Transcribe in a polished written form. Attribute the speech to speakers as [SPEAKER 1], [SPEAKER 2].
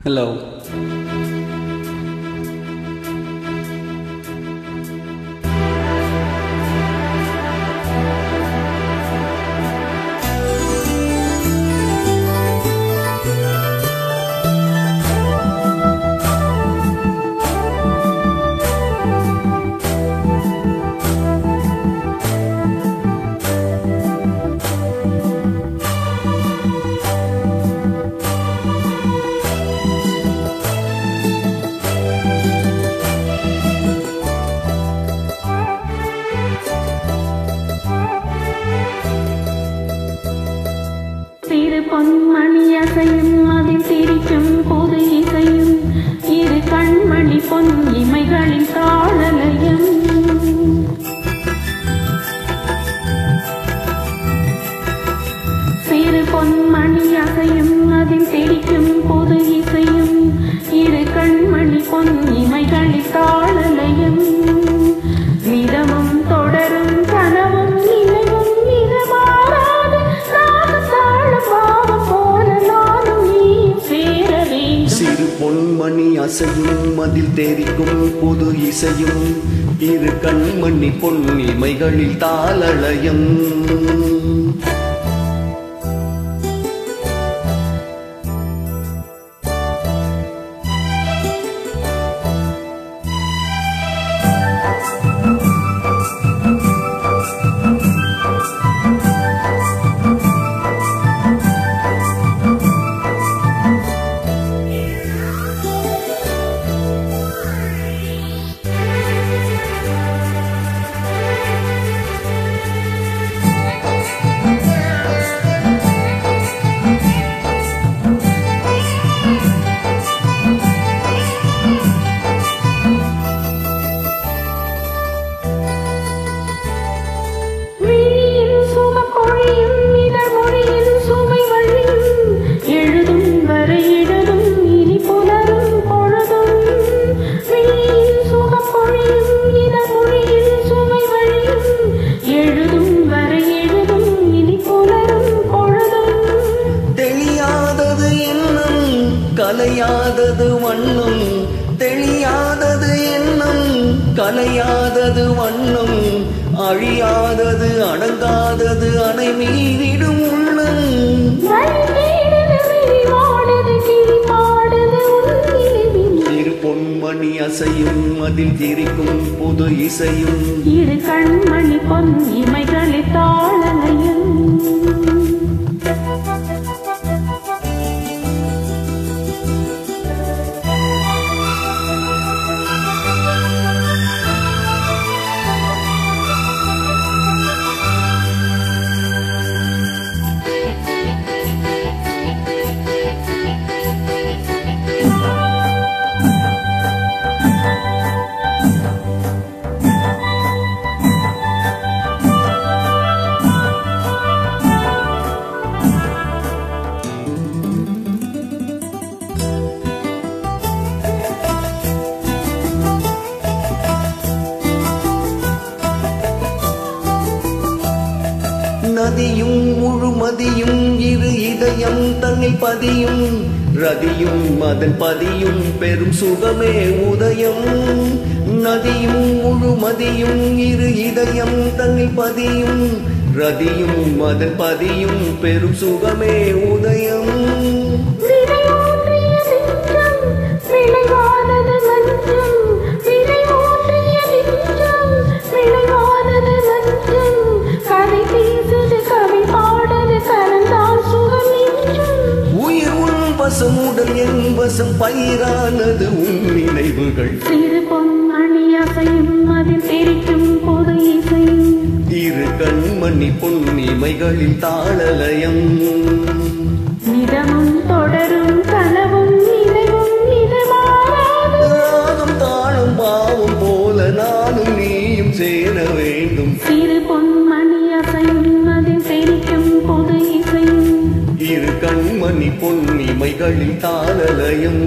[SPEAKER 1] Hello.
[SPEAKER 2] பொன்மணி அசையும் அதில் திரிக்கும் பொது இசையும் இரு கண்மணி பொன் இமைகளின் தாளலயம் சிறு பொன்மணி அசையும் அதில் திரிக்கும் பொது இசையும் இரு கண்மணி பொன் இமைகளின் தாளலயம் நிதமும் தொடரும் கனவும் நினைவும் நிறமாறாது
[SPEAKER 3] சிறு பொன்மணி அசையும் அதில் தெரிக்கும் பொது இசையும் இரு கண்மணி பொன் இமைகளில் தாளலயம் கலையாதது வண்ணம் தெளியாதது எண்ணம் கலையாதது வண்ணம் அழியாதது அடங்காதது அணை மீறிடும் உள்ளம் இரு பொன்மணி அசையும் அதில் திரிக்கும் புது இசையும்
[SPEAKER 2] இரு கண்மணி பொன் இமைகளில் தாளலயம்
[SPEAKER 3] நதியும் முழுமதியும் இரு இதயம் தன்னில் பதியும் ரதியும் அதன் பதியும் பெரும் சுகமே உதயம் நதியும் முழுமதியும் இரு இதயம் தன்னில் பதியும் ரதியும் அதன் பதியும் பெரும் சுகமே உதயம் வசமுடன் என் வசம் பயிரானது உன் நினைவுகள்
[SPEAKER 2] சிறு பொன்மணி அசையும் அதில் தெரிக்கும் பொது இசையும்
[SPEAKER 3] இரு கண்மணி பொன் இமைகளில் தாளலயம்
[SPEAKER 2] நிதமும் தொடரும் கனவும் நினைவும் நிறமாறாது
[SPEAKER 3] தாளம் பாவம் போல நானும் நீயும் சேர வேண்டும்
[SPEAKER 2] சிறு பொன்மணி அசையும் அதில் தெரிக்கும் பொது இசையும்
[SPEAKER 3] இரு கண்மணி பொன் இமைகளில் தாளலயம்